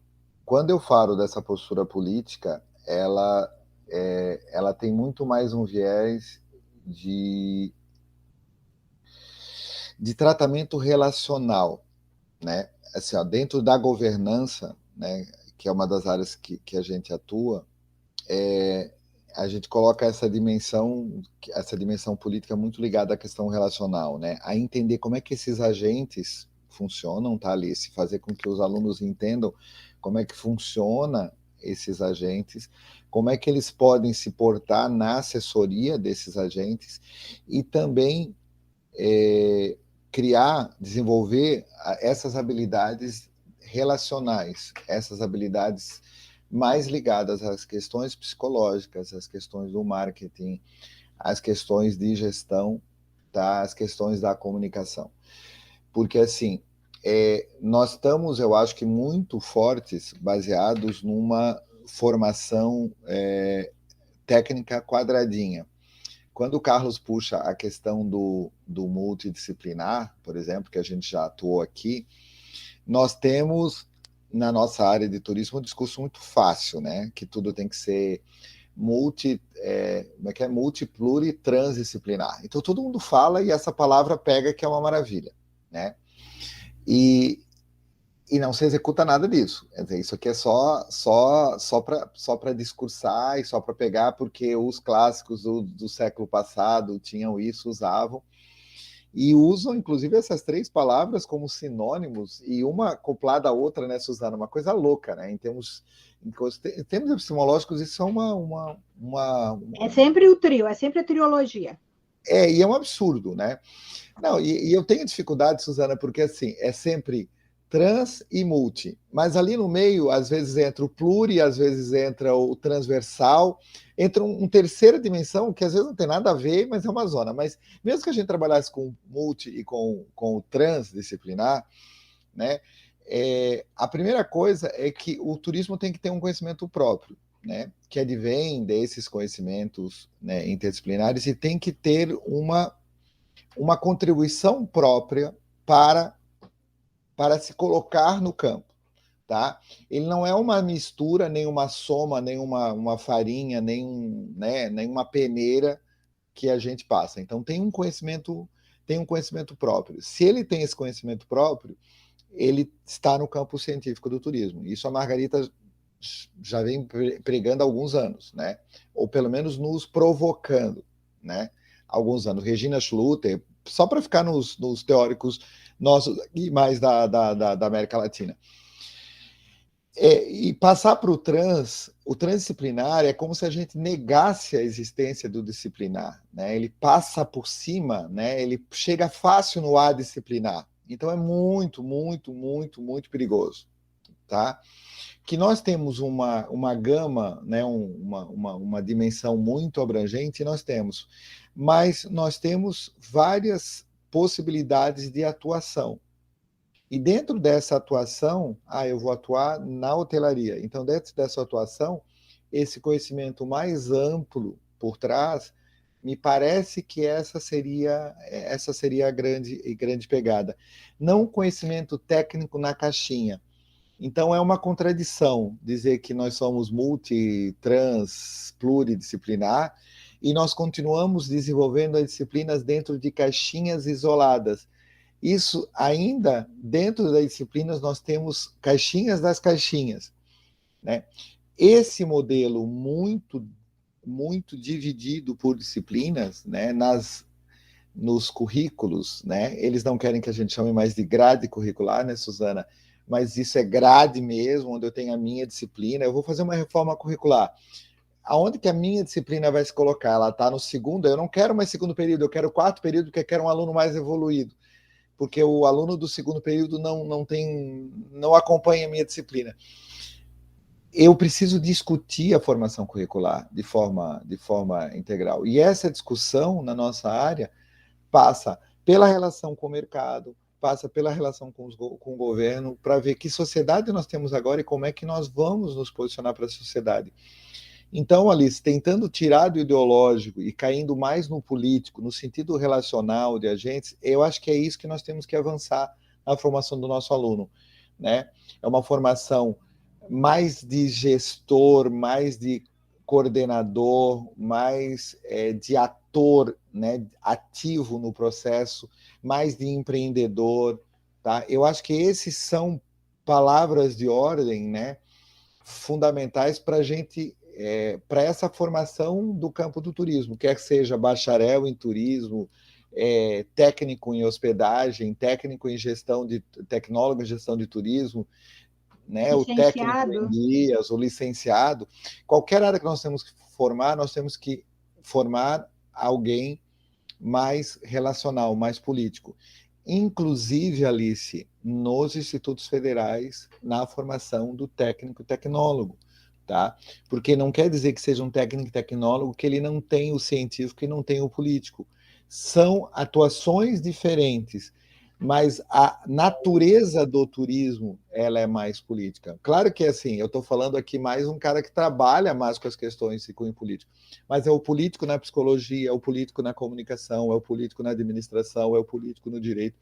quando eu falo dessa postura política, ela tem muito mais um viés de tratamento relacional, né? Assim, ó, dentro da governança, né, que é uma das áreas que a gente atua, a gente coloca essa dimensão política muito ligada à questão relacional, né? A entender como é que esses agentes funcionam, tá, Alice? Fazer com que os alunos entendam como é que funciona esses agentes, como é que eles podem se portar na assessoria desses agentes e também desenvolver essas habilidades relacionais, essas habilidades mais ligadas às questões psicológicas, às questões do marketing, às questões de gestão, tá? Às questões da comunicação. Porque, assim, nós estamos, eu acho que, muito fortes, baseados numa formação técnica quadradinha. Quando o Carlos puxa a questão do multidisciplinar, por exemplo, que a gente já atuou aqui, nós temos, na nossa área de turismo, um discurso muito fácil, né? Que tudo tem que ser multipluritransdisciplinar. Então, todo mundo fala e essa palavra pega, que é uma maravilha, né? E não se executa nada disso. Quer dizer, isso aqui é só para discursar e só para pegar, porque os clássicos do século passado tinham isso, usavam. E usam, inclusive, essas 3 palavras como sinônimos, e uma acoplada à outra, né, Suzana? Uma coisa louca, né? Em termos epistemológicos, isso é uma... É sempre o trio, é sempre a triologia. E é um absurdo, né? Não, e eu tenho dificuldade, Suzana, porque, assim, é sempre trans e multi, mas ali no meio, às vezes entra o pluri, às vezes entra o transversal, entra uma terceira dimensão, que às vezes não tem nada a ver, mas é uma zona. Mas mesmo que a gente trabalhasse com multi e com o transdisciplinar, né, a primeira coisa é que o turismo tem que ter um conhecimento próprio, né, que advém desses conhecimentos, né, interdisciplinares, e tem que ter uma contribuição própria para se colocar no campo, tá? Ele não é uma mistura, nem uma soma, nem uma farinha, nem uma peneira que a gente passa. Então tem um conhecimento próprio. Se ele tem esse conhecimento próprio, ele está no campo científico do turismo. Isso a Margarita já vem pregando há alguns anos, né? Ou pelo menos nos provocando, né? Há alguns anos. Regina Schluter, só para ficar nos teóricos nossos e mais da América Latina. E passar para o transdisciplinar é como se a gente negasse a existência do disciplinar, né? Ele passa por cima, né? Ele chega fácil no adisciplinar. Então é muito, muito, muito, muito perigoso, tá? Que nós temos uma gama, né? uma dimensão muito abrangente, nós temos, mas nós temos várias possibilidades de atuação. E dentro dessa atuação, eu vou atuar na hotelaria. Então, dentro dessa atuação, esse conhecimento mais amplo por trás, me parece que essa seria a grande pegada. Não conhecimento técnico na caixinha. Então, é uma contradição dizer que nós somos multi, trans, pluridisciplinar, e nós continuamos desenvolvendo as disciplinas dentro de caixinhas isoladas. Isso ainda, dentro das disciplinas, nós temos caixinhas das caixinhas, né? Esse modelo muito dividido por disciplinas, né, nos currículos, né? Eles não querem que a gente chame mais de grade curricular, né, Suzana? Mas isso é grade mesmo, onde eu tenho a minha disciplina. Eu vou fazer uma reforma curricular. Aonde que a minha disciplina vai se colocar? Ela está no segundo? Eu não quero mais segundo período, eu quero quarto período, porque eu quero um aluno mais evoluído. Porque o aluno do segundo período não acompanha a minha disciplina. Eu preciso discutir a formação curricular de forma integral. E essa discussão na nossa área passa pela relação com o mercado, passa pela relação com o governo, para ver que sociedade nós temos agora e como é que nós vamos nos posicionar para a sociedade. Então, Alice, tentando tirar do ideológico e caindo mais no político, no sentido relacional de agentes, eu acho que é isso que nós temos que avançar na formação do nosso aluno, né? É uma formação mais de gestor, mais de coordenador, mais de ator, né, ativo no processo, mais de empreendedor, tá? Eu acho que esses são palavras de ordem, né, fundamentais para a gente, para essa formação do campo do turismo, quer seja bacharel em turismo, técnico em hospedagem, técnico em gestão tecnólogo em gestão de turismo, né, o técnico em guias, o licenciado, qualquer área que nós temos que formar alguém mais relacional, mais político. Inclusive, Alice, nos institutos federais, na formação do técnico tecnólogo, tá? Porque não quer dizer que seja um técnico tecnólogo que ele não tem o científico e não tem o político. São atuações diferentes, mas a natureza do turismo, ela é mais política. Claro que, assim, eu estou falando aqui mais um cara que trabalha mais com as questões de cunho político, mas é o político na psicologia, é o político na comunicação, é o político na administração, é o político no direito.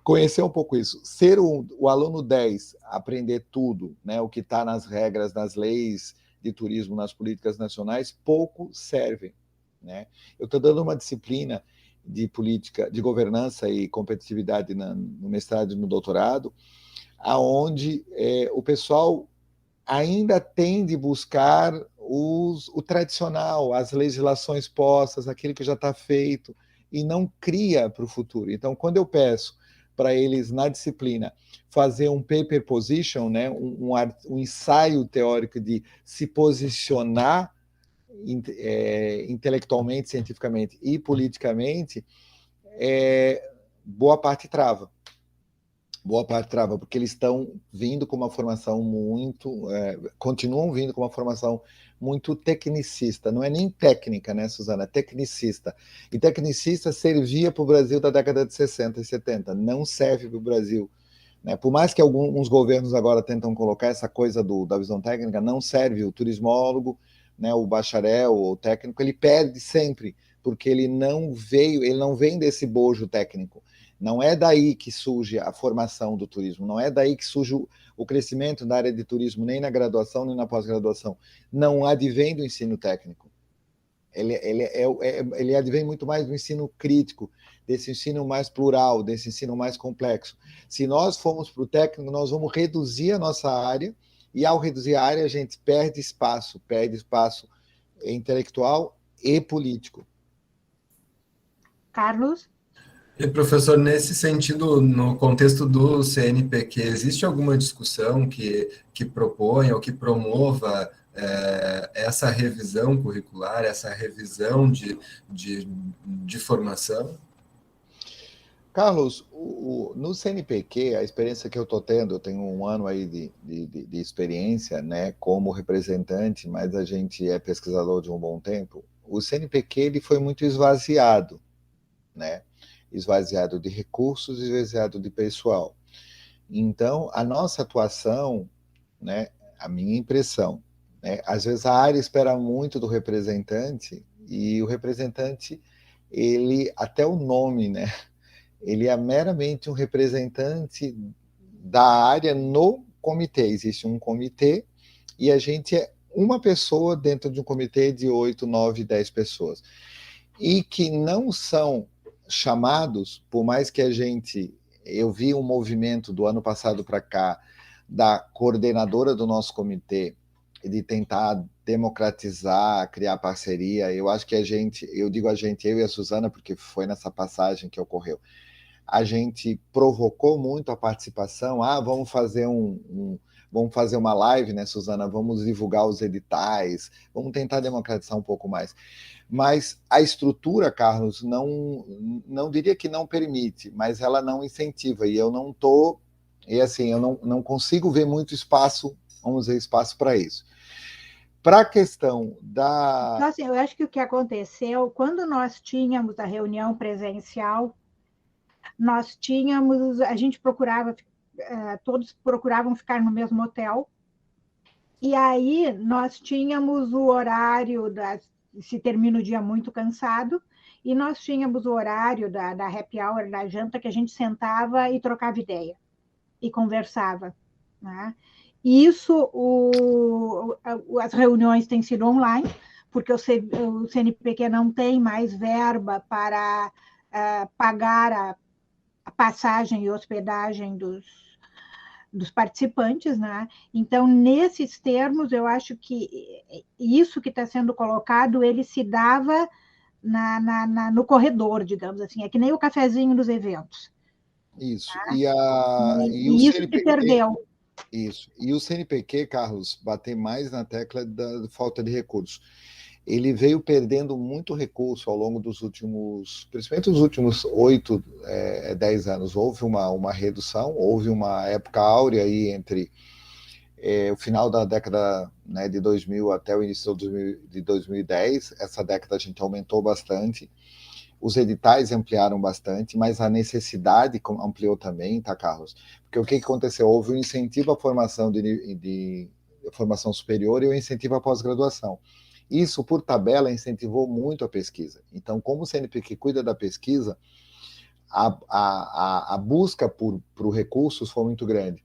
Conhecer um pouco isso. Ser o aluno 10, aprender tudo, né, o que está nas regras, nas leis de turismo, nas políticas nacionais, pouco serve, né? Eu estou dando uma disciplina de política, de governança e competitividade no mestrado e no doutorado, aonde o pessoal ainda tende a buscar o tradicional, as legislações postas, aquilo que já está feito, e não cria para o futuro. Então, quando eu peço para eles, na disciplina, fazer um paper position, né, um ensaio teórico de se posicionar intelectualmente, cientificamente e politicamente, boa parte trava. Boa parte trava, porque eles estão vindo com uma formação continuam vindo com uma formação muito tecnicista. Não é nem técnica, né, Suzana? É tecnicista. E tecnicista servia para o Brasil da década de 60 e 70. Não serve para o Brasil, né? Por mais que alguns governos agora tentam colocar essa coisa da visão técnica, não serve. O turismólogo, né, o bacharel, o técnico, ele perde sempre, porque ele não vem desse bojo técnico. Não é daí que surge a formação do turismo, não é daí que surge o crescimento da área de turismo, nem na graduação, nem na pós-graduação. Não advém do ensino técnico. Ele advém muito mais do ensino crítico, desse ensino mais plural, desse ensino mais complexo. Se nós formos para o técnico, nós vamos reduzir a nossa área, e ao reduzir a área, a gente perde espaço intelectual e político. Carlos? E, professor, nesse sentido, no contexto do CNPq, existe alguma discussão que proponha ou que promova essa revisão curricular, essa revisão de formação? Carlos, no CNPq, a experiência que eu estou tendo, eu tenho um ano aí de experiência, né, como representante, mas a gente é pesquisador de um bom tempo. O CNPq ele foi muito esvaziado, né? Esvaziado de recursos, esvaziado de pessoal. Então, a nossa atuação, né, a minha impressão, né, às vezes a área espera muito do representante, e o representante, ele, até o nome, né, ele é meramente um representante da área no comitê, existe um comitê e a gente é uma pessoa dentro de um comitê de 8, 9, 10 pessoas. E que não são chamados, por mais que eu vi um movimento do ano passado para cá, da coordenadora do nosso comitê, de tentar democratizar, criar parceria. Eu acho que eu digo a gente, eu e a Suzana, porque foi nessa passagem que ocorreu, a gente provocou muito a participação. Vamos fazer vamos fazer uma live, né, Suzana? Vamos divulgar os editais, vamos tentar democratizar um pouco mais. Mas a estrutura, Carlos, não diria que não permite, mas ela não incentiva. E eu não consigo ver muito espaço, vamos dizer, espaço para isso. Para a questão da... Então, assim, eu acho que o que aconteceu, quando nós tínhamos a reunião presencial, a gente procurava, todos procuravam ficar no mesmo hotel, e aí nós tínhamos o horário, se termina o dia muito cansado, e nós tínhamos o horário da happy hour, da janta, que a gente sentava e trocava ideia, e conversava, né? Isso, as reuniões têm sido online, porque o CNPq não tem mais verba para pagar a passagem e hospedagem dos participantes, né? Então, nesses termos, eu acho que isso que está sendo colocado, ele se dava no corredor, digamos assim, é que nem o cafezinho dos eventos. Isso. Tá? E isso se perdeu. Isso. E o CNPq, Carlos, bater mais na tecla da falta de recursos. Ele veio perdendo muito recurso ao longo dos últimos, principalmente os últimos 8, 10 anos. Houve uma redução, houve uma época áurea aí entre o final da década, né, de 2000 até o início de 2010. Essa década a gente aumentou bastante. Os editais ampliaram bastante, mas a necessidade ampliou também, tá, Carlos? Porque o que aconteceu? Houve um incentivo à formação de formação superior e um incentivo à pós-graduação. Isso, por tabela, incentivou muito a pesquisa. Então, como o CNPq cuida da pesquisa, a busca por recursos foi muito grande.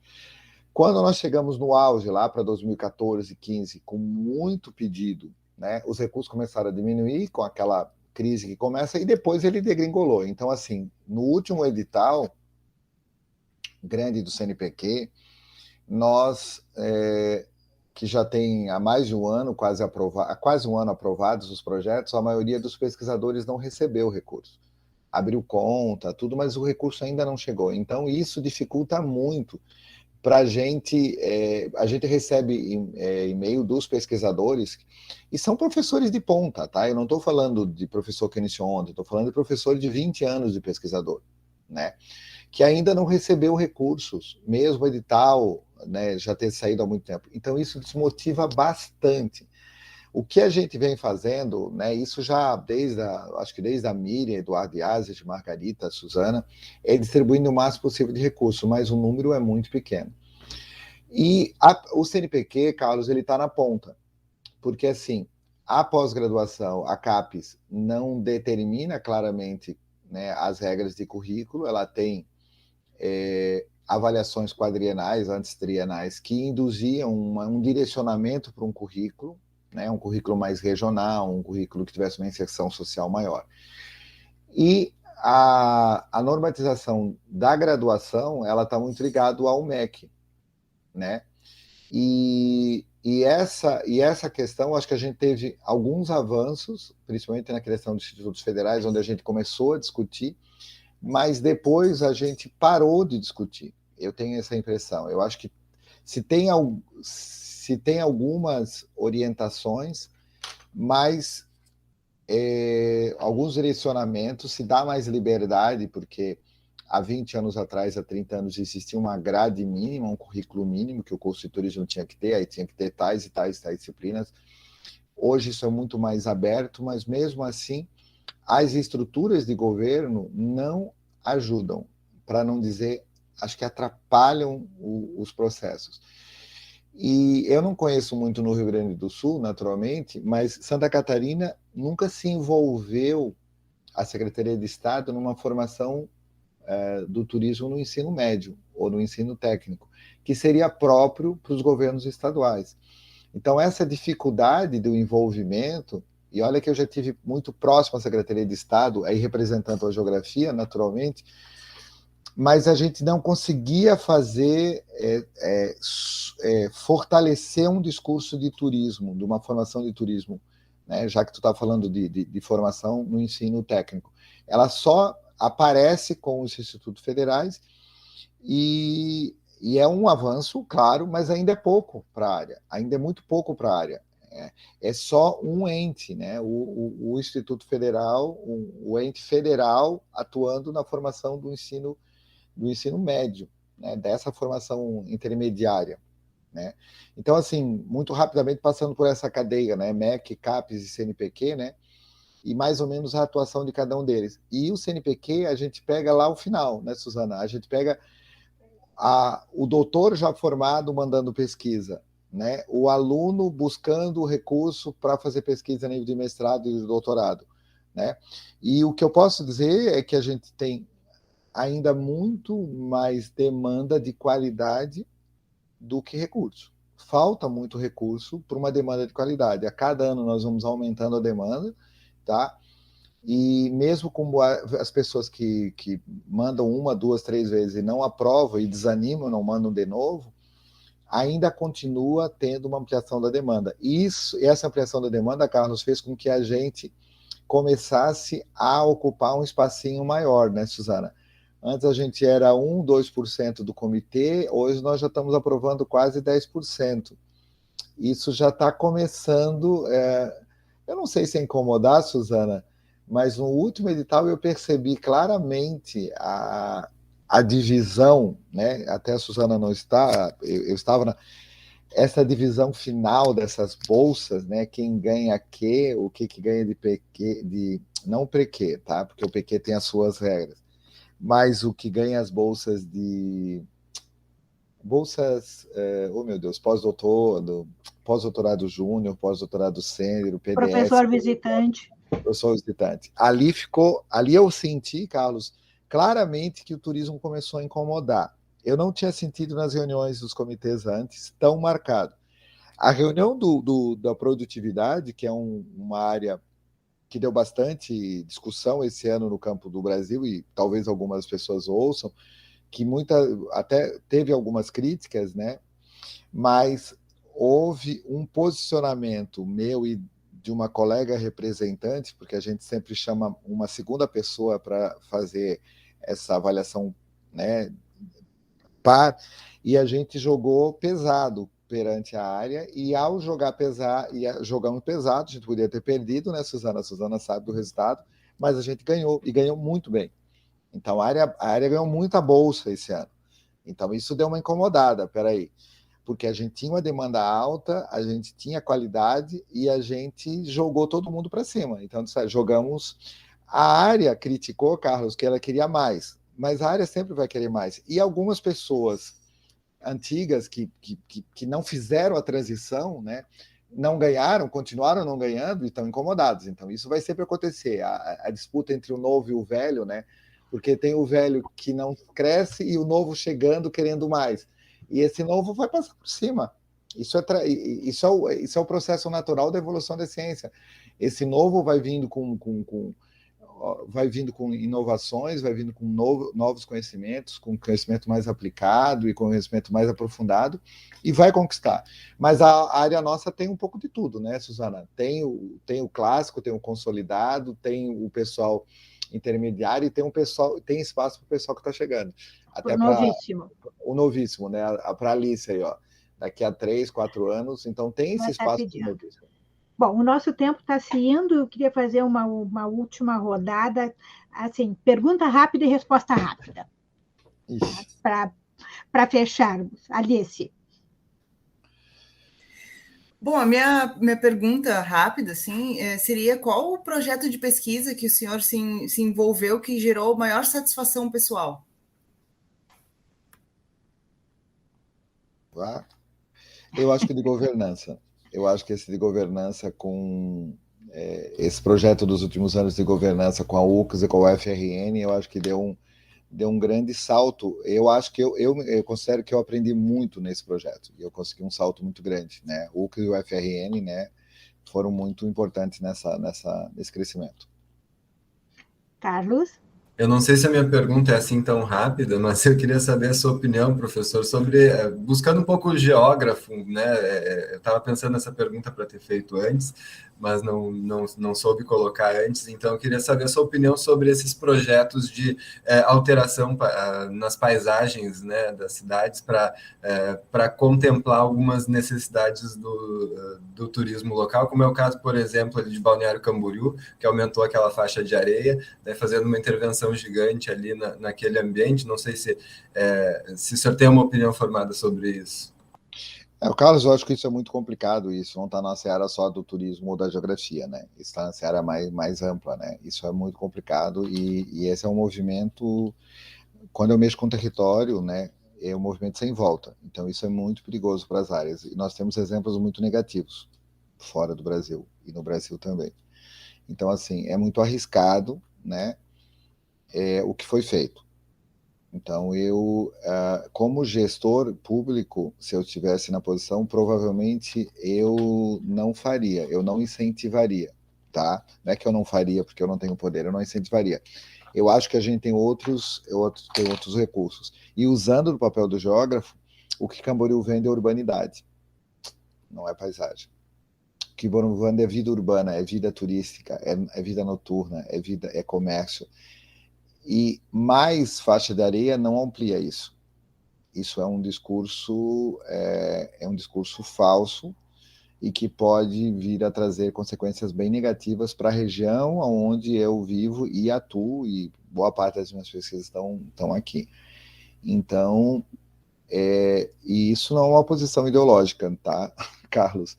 Quando nós chegamos no auge, lá para 2014, 15, com muito pedido, né, os recursos começaram a diminuir com aquela crise que começa, e depois ele degringolou. Então, assim, no último edital grande do CNPq, nós, que já tem há mais de um ano, quase um ano aprovados os projetos, a maioria dos pesquisadores não recebeu o recurso. Abriu conta, tudo, mas o recurso ainda não chegou. Então, isso dificulta muito para a gente recebe e-mail dos pesquisadores, e são professores de ponta, tá? Eu não estou falando de professor que iniciou ontem, estou falando de professor de 20 anos de pesquisador, né? Que ainda não recebeu recursos, mesmo o edital, né, já ter saído há muito tempo. Então, isso desmotiva bastante. O que a gente vem fazendo, né, isso já acho que desde a Miriam, Eduardo Iazzi, de Margarita, Suzana, é distribuindo o máximo possível de recursos, mas o número é muito pequeno. E o CNPq, Carlos, ele está na ponta, porque assim, a pós-graduação, a CAPES, não determina claramente, né, as regras de currículo, ela tem avaliações quadrienais, antes trienais, que induziam um direcionamento para um currículo, né, um currículo mais regional, um currículo que tivesse uma inserção social maior. E a normatização da graduação, ela está muito ligada ao MEC, né? E essa questão, acho que a gente teve alguns avanços, principalmente na questão dos institutos federais, onde a gente começou a discutir, mas depois a gente parou de discutir. Eu tenho essa impressão. Eu acho que se tem algumas orientações, mas alguns direcionamentos, se dá mais liberdade, porque há 20 anos atrás, há 30 anos, existia uma grade mínima, um currículo mínimo que o curso de turismo tinha que ter, aí tinha que ter tais e tais disciplinas. Hoje isso é muito mais aberto, mas mesmo assim, as estruturas de governo não ajudam, para não dizer, acho que atrapalham os processos. E eu não conheço muito no Rio Grande do Sul, naturalmente, mas Santa Catarina nunca se envolveu, a Secretaria de Estado, numa formação do turismo no ensino médio ou no ensino técnico, que seria próprio para os governos estaduais. Então, essa dificuldade do envolvimento, e olha que eu já tive muito próximo à Secretaria de Estado, aí representando a geografia, naturalmente, mas a gente não conseguia fazer, fortalecer um discurso de turismo, de uma formação de turismo, né? Já que tu está falando de formação no ensino técnico. Ela só aparece com os institutos federais e é um avanço, claro, mas ainda é pouco para a área, ainda é muito pouco para a área. É só um ente, né? O Instituto Federal, o ente federal atuando na formação do ensino médio, né? Dessa formação intermediária, né? Então, assim, muito rapidamente passando por essa cadeia, né? MEC, CAPES e CNPq, né? E mais ou menos a atuação de cada um deles. E o CNPq a gente pega lá o final, né, Suzana? A gente pega o doutor já formado mandando pesquisa, né? O aluno buscando o recurso para fazer pesquisa a nível de mestrado e de doutorado, né? E o que eu posso dizer é que a gente tem ainda muito mais demanda de qualidade do que recurso. Falta muito recurso para uma demanda de qualidade. A cada ano nós vamos aumentando a demanda, tá? E mesmo com as pessoas que mandam 1, 2, 3 vezes e não aprovam e desanimam, não mandam de novo, ainda continua tendo uma ampliação da demanda. Essa ampliação da demanda, Carlos, fez com que a gente começasse a ocupar um espacinho maior, né, Suzana? Antes a gente era 1, 2% do comitê, hoje nós já estamos aprovando quase 10%. Isso já está começando, eu não sei se é incomodar, Suzana, mas no último edital eu percebi claramente a divisão, né? Até a Suzana não está, eu estava essa divisão final dessas bolsas, né? Quem ganha quê, o que ganha de PQ, não PQ, tá? Porque o PQ tem as suas regras, mas o que ganha as bolsas oh meu Deus, pós-doutorado júnior, pós-doutorado sênior, o PDS. Professor visitante. Professor visitante. Ali eu senti, Carlos, claramente que o turismo começou a incomodar. Eu não tinha sentido nas reuniões dos comitês antes tão marcado. A reunião da produtividade, que é uma área que deu bastante discussão esse ano no campo do Brasil, e talvez algumas pessoas ouçam, que até teve algumas críticas, né? Mas houve um posicionamento meu e de uma colega representante, porque a gente sempre chama uma segunda pessoa para fazer essa avaliação, né, e a gente jogou pesado perante a área, e ao jogar pesado, jogamos pesado, a gente podia ter perdido, né, Suzana? A Suzana sabe do resultado, mas a gente ganhou, e ganhou muito bem. Então, a área ganhou muita bolsa esse ano. Então, isso deu uma incomodada, peraí, porque a gente tinha uma demanda alta, a gente tinha qualidade e a gente jogou todo mundo para cima. Então, jogamos. A área criticou, Carlos, que ela queria mais, mas a área sempre vai querer mais. E algumas pessoas antigas que não fizeram a transição, né, não ganharam, continuaram não ganhando e estão incomodados. Então, isso vai sempre acontecer. A disputa entre o novo e o velho, né? Porque tem o velho que não cresce e o novo chegando querendo mais. E esse novo vai passar por cima. Isso é o processo natural da evolução da ciência. Esse novo vai vindo com inovações, vai vindo com novos conhecimentos, com conhecimento mais aplicado e conhecimento mais aprofundado, e vai conquistar. Mas a área nossa tem um pouco de tudo, né, Suzana? Tem o clássico, tem o consolidado, tem o pessoal intermediário e tem espaço para o pessoal que está chegando. Até novíssimo. O novíssimo, né? Para a Alice aí, ó. Daqui a 3, 4 anos, então tem esse espaço para o novíssimo. Bom, o nosso tempo está se indo, eu queria fazer uma última rodada, assim, pergunta rápida e resposta rápida. Para fecharmos. Alice. Bom, a minha pergunta rápida, assim, seria qual o projeto de pesquisa que o senhor se envolveu que gerou maior satisfação pessoal? Eu acho que de governança. Eu acho que esse de governança com esse projeto dos últimos anos de governança com a UCS e com a UFRN, eu acho que deu deu um grande salto. Eu acho que eu considero que eu aprendi muito nesse projeto, e eu consegui um salto muito grande, né? O UCLA e o FRN, né, foram muito importantes nesse crescimento. Carlos? Eu não sei se a minha pergunta é assim tão rápida, mas eu queria saber a sua opinião, professor, sobre, buscando um pouco o geógrafo, né? Eu estava pensando nessa pergunta para ter feito antes, mas não soube colocar antes, então eu queria saber a sua opinião sobre esses projetos de alteração nas paisagens, né, das cidades para contemplar algumas necessidades do turismo local, como é o caso, por exemplo, ali de Balneário Camboriú, que aumentou aquela faixa de areia, né, fazendo uma intervenção gigante ali naquele ambiente. Não sei se o senhor tem uma opinião formada sobre isso. Carlos, eu acho que isso é muito complicado, isso não está na seara só do turismo ou da geografia, né? Isso está na seara mais ampla, né? Isso é muito complicado e esse é um movimento, quando eu mexo com o território, né, é um movimento sem volta. Então isso é muito perigoso para as áreas. E nós temos exemplos muito negativos fora do Brasil e no Brasil também. Então, assim, é muito arriscado, né, o que foi feito. Então, eu, como gestor público, se eu estivesse na posição, provavelmente eu não faria, eu não incentivaria, tá? Não é que eu não faria porque eu não tenho poder, eu não incentivaria. Eu acho que a gente tem outros recursos. E usando o papel do geógrafo, o que Camboriú vende é urbanidade, não é paisagem. O que Camboriú vende é vida urbana, é vida turística, é vida noturna, é comércio. E mais faixa de areia não amplia isso. Isso é um discurso falso e que pode vir a trazer consequências bem negativas para a região onde eu vivo e atuo, e boa parte das minhas pesquisas estão aqui. Então, e isso não é uma posição ideológica, tá, Carlos?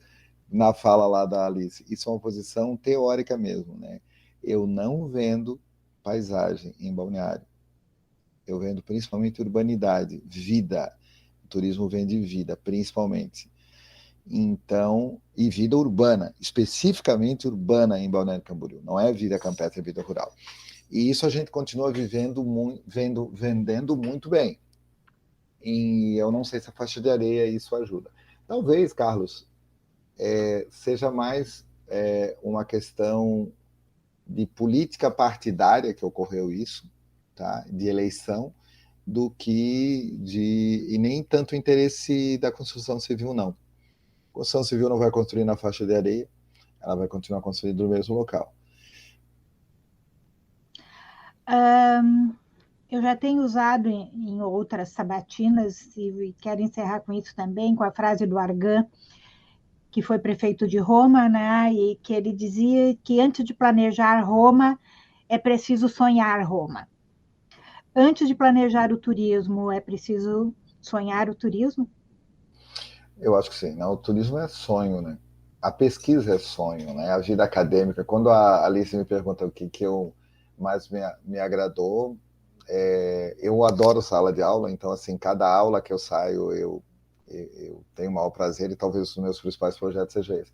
Na fala lá da Alice, isso é uma posição teórica mesmo, né? Eu não vendo paisagem em Balneário. Eu vendo principalmente urbanidade, vida. O turismo vende vida, principalmente. Então, e vida urbana, especificamente urbana em Balneário Camboriú. Não é vida campestre, é vida rural. E isso a gente continua vendendo muito bem. E eu não sei se a faixa de areia isso ajuda. Talvez, Carlos, seja mais uma questão de política partidária que ocorreu isso, tá? De eleição, do que e nem tanto interesse da construção civil, não. A construção civil não vai construir na faixa de areia, ela vai continuar construindo no mesmo local. Eu já tenho usado em outras sabatinas e quero encerrar com isso também, com a frase do Argan, que foi prefeito de Roma, né? E que ele dizia que antes de planejar Roma, é preciso sonhar Roma. Antes de planejar o turismo, é preciso sonhar o turismo? Eu acho que sim. Não, o turismo é sonho, né? A pesquisa é sonho, né? A vida acadêmica. Quando a Alice me pergunta o que eu mais me agradou, eu adoro sala de aula, então, assim, cada aula que eu saio, eu tenho o maior prazer, e talvez os meus principais projetos sejam esse.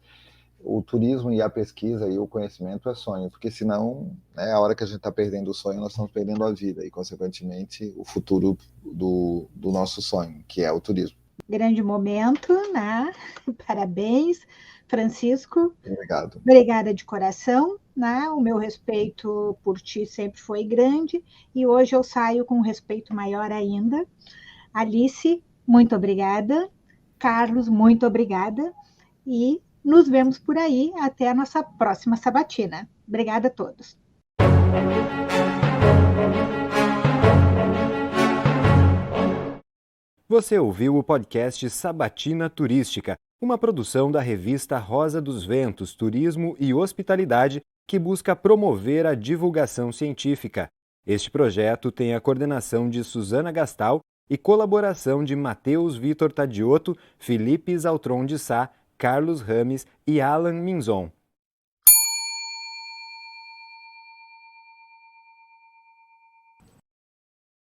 O turismo e a pesquisa e o conhecimento é sonho, porque senão, né, a hora que a gente está perdendo o sonho, nós estamos perdendo a vida e, consequentemente, o futuro do nosso sonho, que é o turismo. Grande momento, né? Parabéns, Francisco. Obrigado. Obrigada de coração, né? O meu respeito por ti sempre foi grande e hoje eu saio com um respeito maior ainda. Alice, muito obrigada. Carlos, muito obrigada. E nos vemos por aí até a nossa próxima sabatina. Obrigada a todos. Você ouviu o podcast Sabatina Turística, uma produção da revista Rosa dos Ventos, Turismo e Hospitalidade, que busca promover a divulgação científica. Este projeto tem a coordenação de Suzana Gastal e colaboração de Matheus Vitor Tadioto, Felipe Zaltron de Sá, Carlos Rames e Alan Minzon.